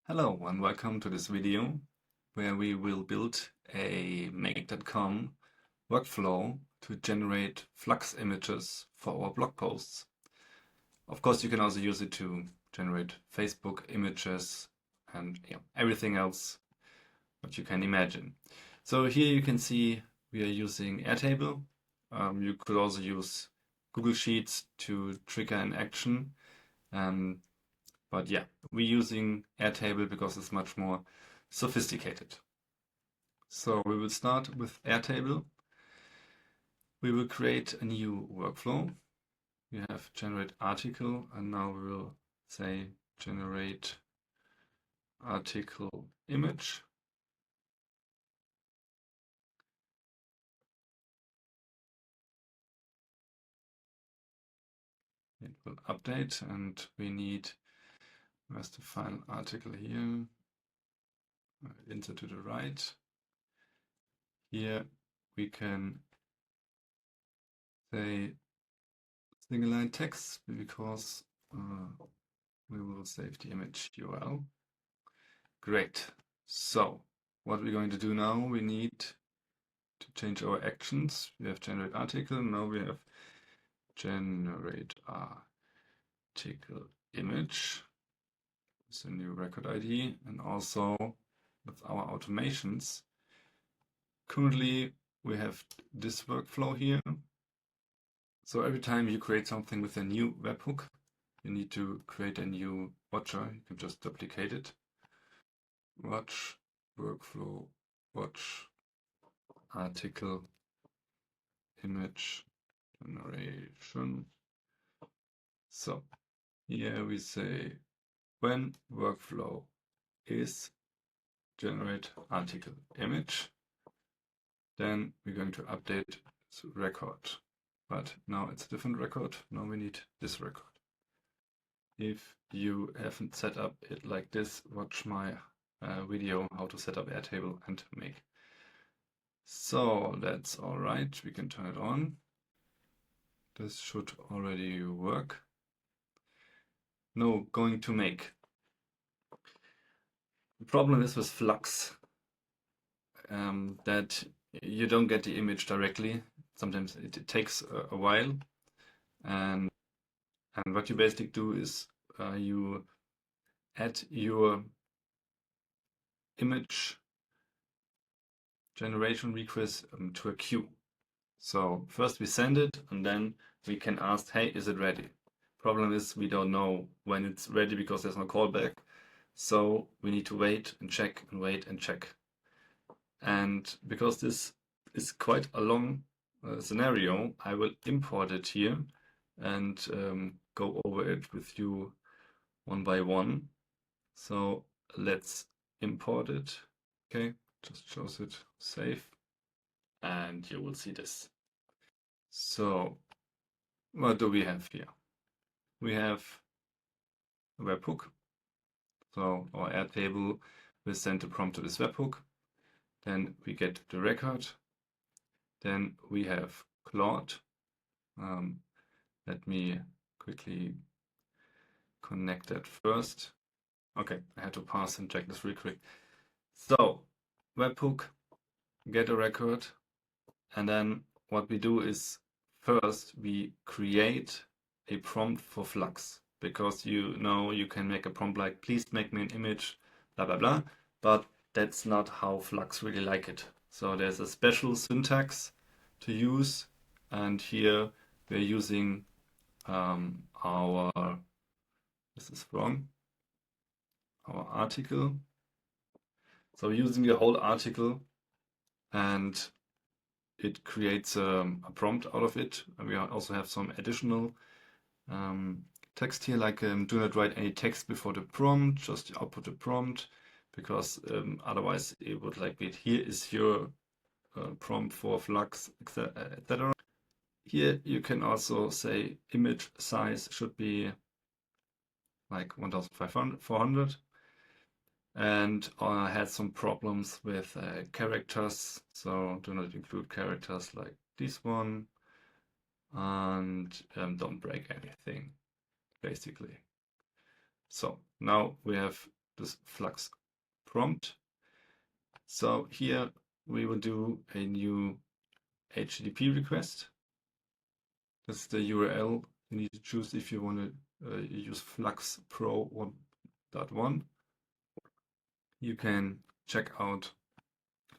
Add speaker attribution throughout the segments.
Speaker 1: Hello and welcome to this video where we will build a make.com workflow to generate Flux images for our blog posts. Of course, you can also use it to generate Facebook images and everything else what you can imagine. So here you can see we are using Airtable. You could also use Google Sheets to trigger an action. But yeah, we're using Airtable because it's much more sophisticated. So we will start with Airtable. We will create a new workflow. We have generate article, and now we will say generate article image. It will update, and we need, where's the final article here? Insert to the right. Here we can say single line text because we will save the image URL. Great. So what we're going to do now, we need to change our actions. We have generate article. Now we have generate article image. It's a new record ID, and also with our automations. Currently we have this workflow here. So every time you create something with a new webhook, you need to create a new watcher. You can just duplicate it. Watch, workflow, watch, article, image, generation. So here we say when workflow is generate article image, then we're going to update this record. But now it's a different record. Now we need this record. If you haven't set up it like this, watch my video how to set up Airtable and make. So that's all right. We can turn it on. This should already work. No, going to make. The problem is with Flux that you don't get the image directly. Sometimes it takes a while, and what you basically do is you add your image generation request to a queue. So first we send it, and then we can ask, hey, is it ready? Problem is we don't know when it's ready because there's no callback. So we need to wait and check and wait and check. And because this is quite a long scenario, I will import it here and go over it with you one by one. So let's import it. Okay, just shows it, save, and you will see this. So what do we have here? We have a webhook. So our Airtable will send a prompt to this webhook. Then we get the record. Then we have Claude. Let me quickly connect that first. Okay, I had to pass and check this real quick. So webhook, get a record, and then what we do is first we create a prompt for Flux, because you know you can make a prompt like please make me an image, blah blah blah, but that's not how Flux really like it. So there's a special syntax to use, and here we're using this is wrong, our article. So using the whole article, and it creates a prompt out of it. And we also have some additional text here, like do not write any text before the prompt, just output the prompt, because otherwise it would like be here is your prompt for Flux, etc. Here you can also say image size should be like 1400, and I had some problems with characters, so do not include characters like this one, and don't break anything, basically. So now we have this Flux prompt. So here we will do a new HTTP request. That's the URL you need to choose if you want to use Flux Pro 1.1. You can check out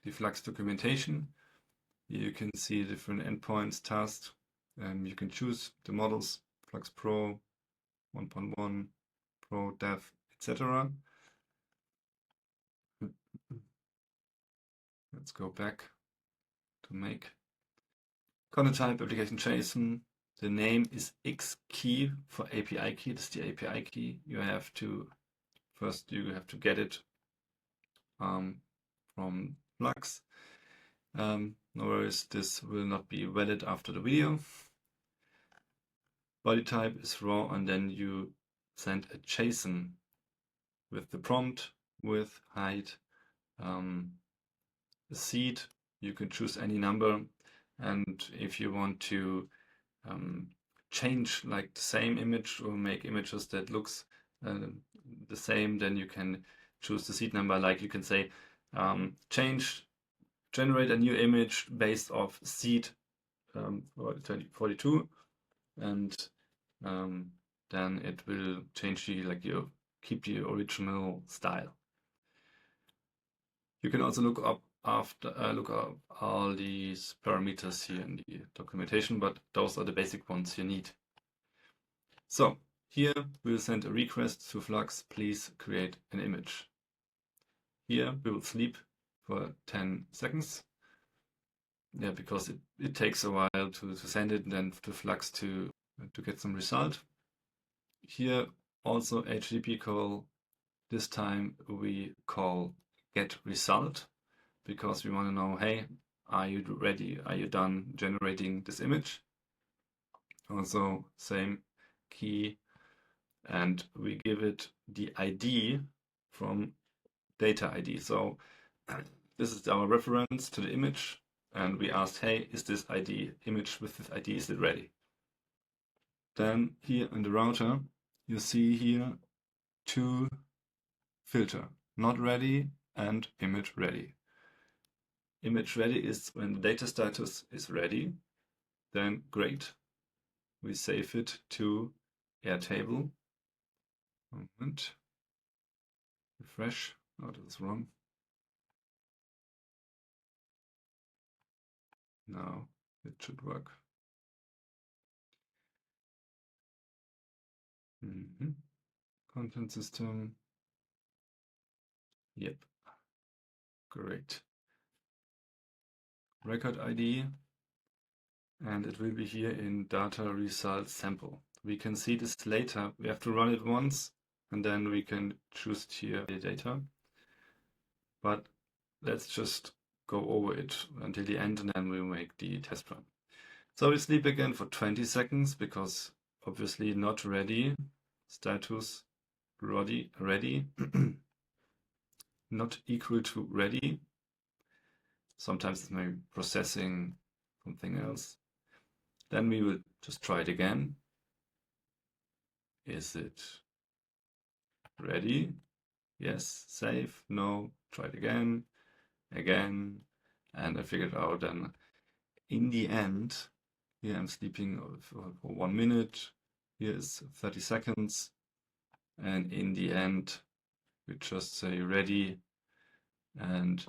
Speaker 1: the Flux documentation. Here you can see different endpoints, tasks. You can choose the models, Flux Pro, 1.1, Pro, Dev, etc. Let's go back to make. Content type, application JSON. The name is X key for API key. This is the API key. You have to get it from Flux. No worries, this will not be valid after the video. Body type is raw, and then you send a JSON with the prompt, width, height, a seed. You can choose any number, and if you want to change like the same image or make images that looks the same, then you can choose the seed number. Like you can say generate a new image based off seed 42, and then it will change keep the original style. You can also look up all these parameters here in the documentation, but those are the basic ones you need. So here we'll send a request to Flux, please create an image. Here we will sleep for 10 seconds. Yeah, because it takes a while to send it and then to Flux to get some result. Here also HTTP call. This time we call get result, because we want to know, hey, are you ready? Are you done generating this image? Also same key, and we give it the ID from data ID. So this is our reference to the image, and we asked, hey, is this image with this ID, is it ready? Then here in the router, you see here two filter, not ready and image ready. Image ready is when the data status is ready, then great. We save it to Airtable. Moment. Refresh. Oh, that is wrong. Now it should work. Content system. Yep. Great. Record ID. And it will be here in data result sample. We can see this later. We have to run it once, and then we can choose here the data. But let's just go over it until the end, and then we'll make the test run. So we sleep again for 20 seconds because obviously not ready. Status ready, not equal to ready. Sometimes it's maybe processing something else. Then we will just try it again. Is it ready? Yes, save, no, try it again, and I figured out then in the end, here I'm sleeping for 1 minute, here is 30 seconds, and in the end, we just say ready, and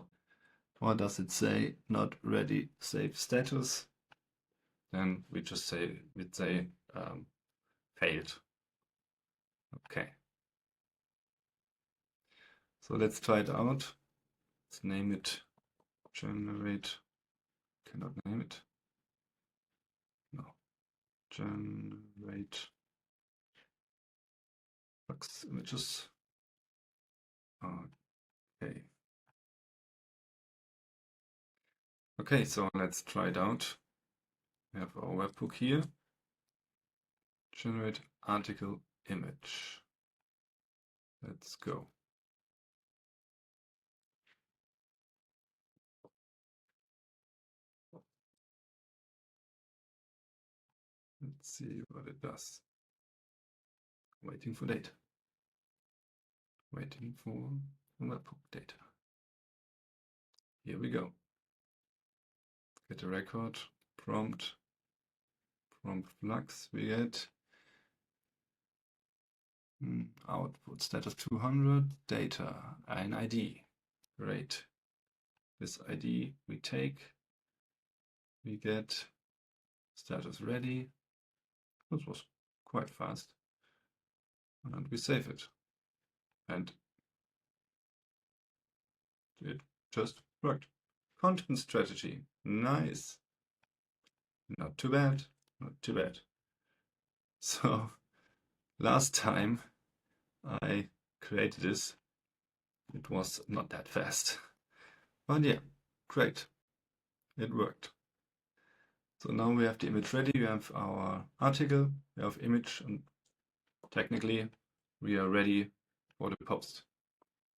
Speaker 1: what does it say? Not ready, save status. Then we just say, failed. Okay. So let's try it out. Let's name it generate. Cannot name it. No. Generate Flux images. Okay. Okay, so let's try it out. We have our webhook here. Generate article image. Let's go. Let's see what it does. Waiting for data. Waiting for the webhook data. Here we go. Get a record prompt from Flux. We get output status 200, data, an ID. Great. This ID we take, we get status ready. This was quite fast. And we save it. And it just worked. Content strategy. Nice. Not too bad. Not too bad. So last time I created this, it was not that fast. But yeah, great. It worked. So now we have the image ready. We have our article, we have image, and technically we are ready for the post.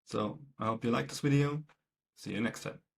Speaker 1: So I hope you liked this video. See you next time.